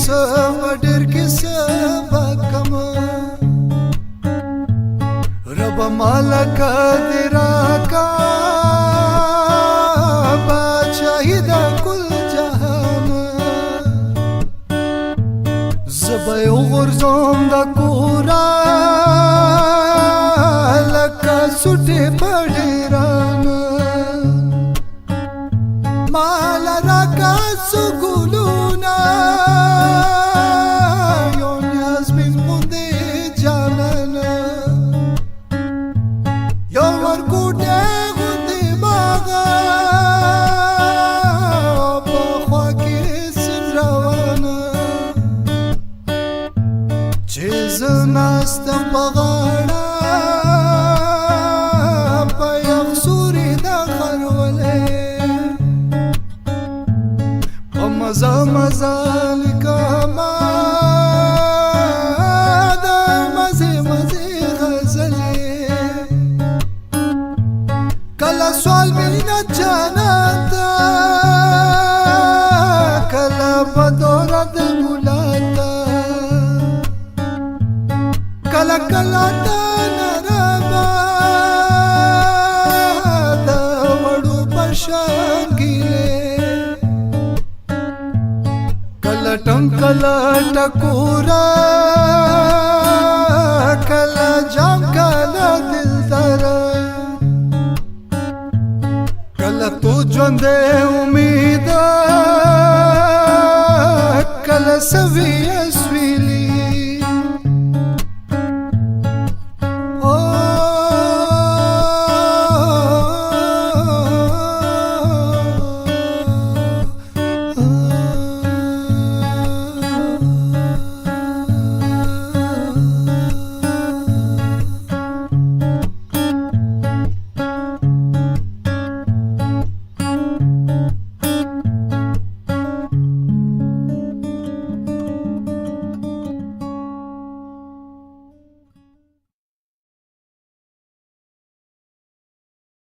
ډېر کیسه به کما رب مالکه دې راکا بادشاهي د کل جهان زه به یې وغورځوم د کوره لکه سوټې په ډېران مال راکا څو ګلونه یو نیازبین غوندې جانانه یو ورکوټې غوندې باغه په خوا کې سیند روانه چې زه ناستم په غاړه په یخ سوري د خرولې مزه مزه لیکما د مزه مزه غزلې کله سوال مینا جانتا کله بدور د مولاتا کله کله د نربا د وړو پشانګلې کله ټکورا کله جام کله دلدار کله تو ژوندې امید کله سوي اسویلی